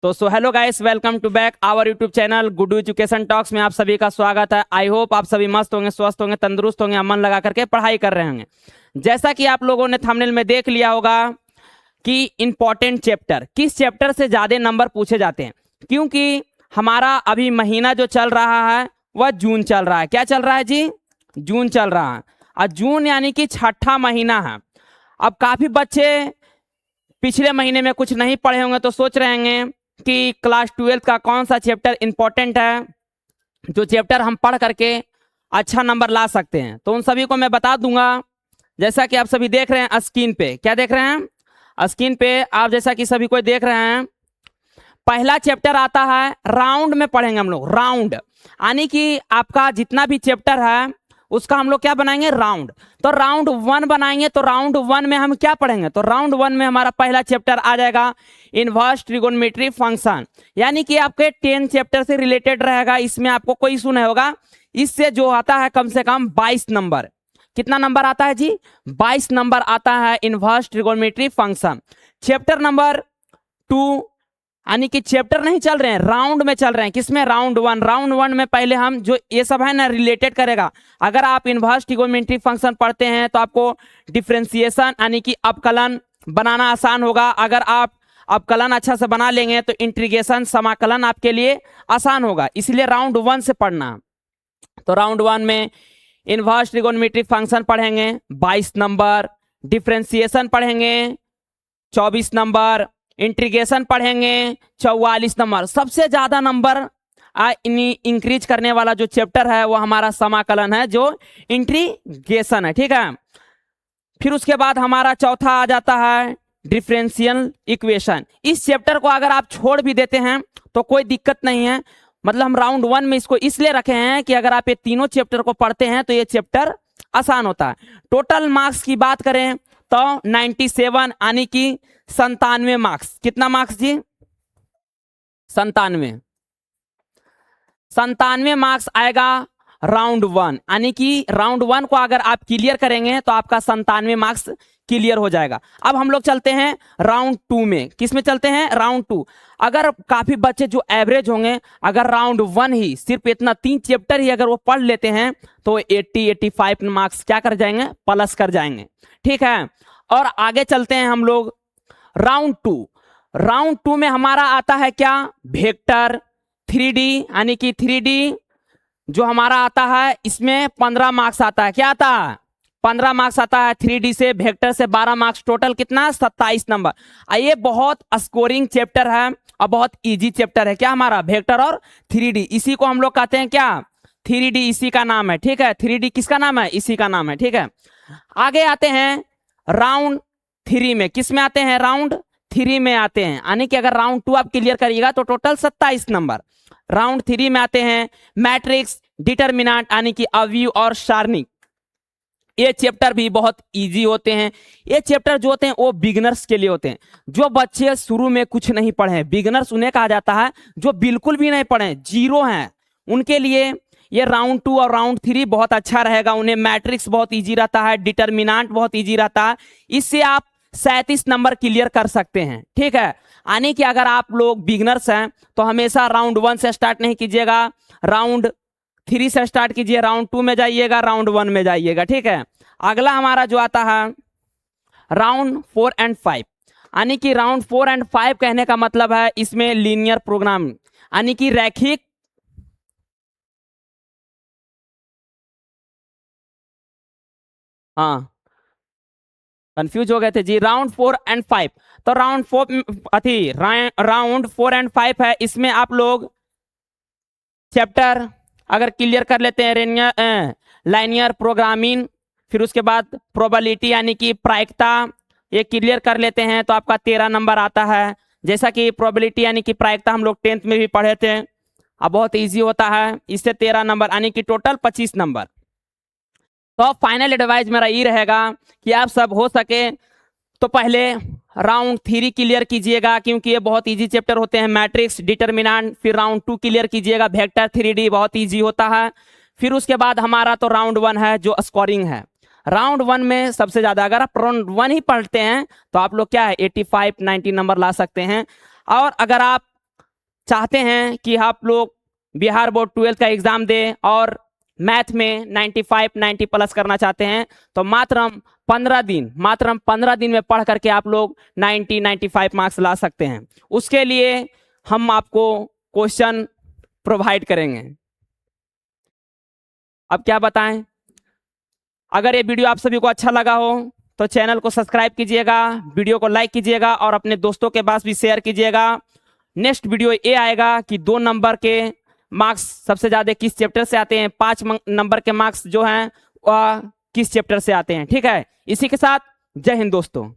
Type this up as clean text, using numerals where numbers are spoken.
तो hello guys, welcome to back our YouTube channel Guddu education talks में आप सभी का स्वागत है। आई होप आप सभी मस्त होंगे, स्वस्थ होंगे, तंदुरुस्त होंगे, मन लगा करके पढ़ाई कर रहे होंगे। जैसा कि आप लोगों ने थंबनेल में देख लिया होगा कि इंपॉर्टेंट चैप्टर, किस चैप्टर से ज़्यादा नंबर पूछे जाते हैं, क्योंकि हमारा अभी महीना जो चल रहा है वह जून चल रहा है। क्या चल रहा है जी? जून चल रहा है। और जून यानी कि छठा महीना है। अब काफ़ी बच्चे पिछले महीने में कुछ नहीं पढ़े होंगे तो सोच रहे होंगे कि क्लास 12 का कौन सा चैप्टर इंपॉर्टेंट है जो चैप्टर हम पढ़ करके अच्छा नंबर ला सकते हैं। तो उन सभी को मैं बता दूंगा। जैसा कि आप सभी देख रहे हैं स्क्रीन पे, क्या देख रहे हैं स्क्रीन पे आप? जैसा कि सभी कोई देख रहे हैं, पहला चैप्टर आता है राउंड में पढ़ेंगे हम लोग। राउंड यानी कि आपका जितना भी चैप्टर है उसका हम लोग क्या बनाएंगे? राउंड। तो राउंड 1 बनाएंगे। तो राउंड 1 में हम क्या पढ़ेंगे? तो राउंड 1 में हमारा पहला चैप्टर आ जाएगा इनवर्स ट्रिगोनोमेट्री फंक्शन, यानी कि आपके 10 चैप्टर से रिलेटेड रहेगा। इसमें आपको कोई इशू नहीं होगा। इससे जो आता है कम से कम 22 नंबर। कितना नंबर आता है जी? 22 नंबर आता है inverse trigonometry function. Chapter number 2 यानी कि चैप्टर नहीं चल रहे हैं, राउंड में चल रहे हैं। किसमें? राउंड 1। राउंड 1 में पहले हम जो ये सब है ना रिलेटेड करेगा। अगर आप इनवर्स ट्रिगोनोमेट्री फंक्शन पढ़ते हैं तो आपको डिफरेंशिएशन यानी कि अवकलन बनाना आसान होगा। अगर आप अवकलन अच्छा से बना लेंगे तो इंटीग्रेशन समाकलन आपके लिए आसान होगा। इसलिए राउंड 1 से पढ़ना। तो राउंड 1 में इनवर्स ट्रिगोनोमेट्री फंक्शन पढ़ेंगे 22 नंबर, डिफरेंशिएशन पढ़ेंगे 24 नंबर, इंटीग्रेशन पढ़ेंगे 44 नंबर। सबसे ज्यादा नंबर इंक्रीज करने वाला जो चैप्टर है वो हमारा समाकलन है, जो इंटीग्रेशन है। ठीक है। फिर उसके बाद हमारा चौथा आ जाता है डिफरेंशियल इक्वेशन। इस चैप्टर को अगर आप छोड़ भी देते हैं तो कोई दिक्कत नहीं है। मतलब हम राउंड 1 में इसको इसलिए रखे हैं कि अगर आप ये तीनों चैप्टर को पढ़ते हैं तो ये चैप्टर आसान होता है। टोटल मार्क्स की बात करें तो 97 यानी कि 97 मार्क्स। कितना मार्क्स जी? 97 मार्क्स आएगा राउंड 1। यानी कि राउंड 1 को अगर आप क्लियर करेंगे तो आपका 97 मार्क्स क्लियर हो जाएगा। अब हम लोग चलते हैं राउंड 2 में। किस में चलते हैं? राउंड 2। अगर काफी बच्चे जो एवरेज होंगे, अगर राउंड 1 ही सिर्फ इतना 3 चैप्टर ही अगर वो पढ़ लेते हैं तो 80-85 मार्क्स क्या कर जाएंगे? प्लस कर जाएंगे। ठीक है। और आगे चलते हैं हम लोग राउंड 2। राउंड 2 में हमारा आता है क्या? वेक्टर 3D, यानी कि 3D जो हमारा आता है इसमें 15 मार्क्स आता है। क्या आता है? 15 मार्क्स आता है 3D से। वेक्टर से 12 मार्क्स। टोटल कितना? 27 नंबर। ये बहुत स्कोरिंग चैप्टर है और बहुत इजी चैप्टर है। क्या हमारा? वेक्टर और 3D। इसी को हम लोग कहते हैं क्या? 3D इसी का नाम है। ठीक है। 3D किसका नाम है? इसी का नाम है। ठीक है। आगे आते हैं राउंड 3 में। किस में आते हैं? राउंड 3 में आते हैं। यानी कि अगर राउंड 2 आप क्लियर करिएगा तो टोटल 27 नंबर। राउंड 3 में आते हैं मैट्रिक्स, डिटरमिनेंट यानी कि अवयव और सारणिक। ये चैप्टर भी बहुत इजी होते हैं। ये चैप्टर जो होते हैं वो बिगिनर्स के लिए होते हैं। जो बच्चे शुरू में कुछ नहीं पढ़े, बिगिनर्स उन्हें कहा जाता है। जो बिल्कुल भी नहीं पढ़े, जीरो हैं, उनके लिए ये राउंड 2 और राउंड 3 बहुत अच्छा रहेगा। उन्हें मैट्रिक्स बहुत इजी रहता है, डिटरमिनेंट बहुत इजी रहता है। इससे आप 37 नंबर क्लियर कर सकते हैं। ठीक है। यानी कि अगर आप लोग बिगिनर्स हैं तो हमेशा राउंड 1 से स्टार्ट नहीं कीजिएगा, राउंड 3 से स्टार्ट कीजिए, राउंड 2 में जाइएगा, राउंड 1 में जाइएगा। ठीक है। अगला हमारा जो आता है राउंड 4 एंड 5। यानी कि राउंड 4 एंड 5 कहने का मतलब है इसमें लीनियर प्रोग्राम यानी कि रैखिक हाँ कंफ्यूज हो गए थे जी। Round 4 and 5। तो राउंड 4 एंड 5 है। इसमें आप लोग चैप्टर अगर क्लियर कर लेते हैं लाइनियर प्रोग्रामिंग, फिर उसके बाद प्रोबेबिलिटी यानी कि प्रायिकता, ये क्लियर कर लेते हैं तो आपका 13 नंबर आता है। जैसा कि प्रोबेबिलिटी यानी कि प्रायिकता हम लोग 10th में भी पढ़े थे। अब बहुत इजी होता है, इससे 13 नंबर यानी कि टोटल 25 नंबर। तो फाइनल एडवाइस मेरा ये रहेगा कि आप सब हो सके तो पहले राउंड 3 क्लियर कीजिएगा, क्योंकि ये बहुत इजी चैप्टर होते हैं। Matrix, determinant. फिर राउंड 2 क्लियर कीजिएगा, वेक्टर 3D बहुत इजी होता है। फिर उसके बाद हमारा तो राउंड 1 है जो स्कोरिंग है। राउंड 1 में सबसे ज्यादा अगर आप राउंड 1 ही पढ़ते हैं तो आप लोग क्या है 85-90 नंबर ला सकते हैं। और अगर आप चाहते हैं कि आप लोग बिहार बोर्ड 12th का एग्जाम दें और मैथ में 95 90 प्लस करना चाहते हैं, तो मात्र हम 15 दिन में पढ़ करके आप लोग 90 95 मार्क्स ला सकते हैं। उसके लिए हम आपको क्वेश्चन प्रोवाइड करेंगे। अब क्या बताएं, अगर ये वीडियो आप सभी को अच्छा लगा हो तो चैनल को सब्सक्राइब कीजिएगा, वीडियो को लाइक कीजिएगा और अपने दोस्तों के पास भी शेयर कीजिएगा। नेक्स्ट वीडियो ये आएगा कि 2 नंबर के मार्क्स सबसे ज्यादा किस चैप्टर से आते हैं, 5 नंबर के मार्क्स जो हैं वह किस चैप्टर से आते हैं। ठीक है, इसी के साथ जय हिंद दोस्तों।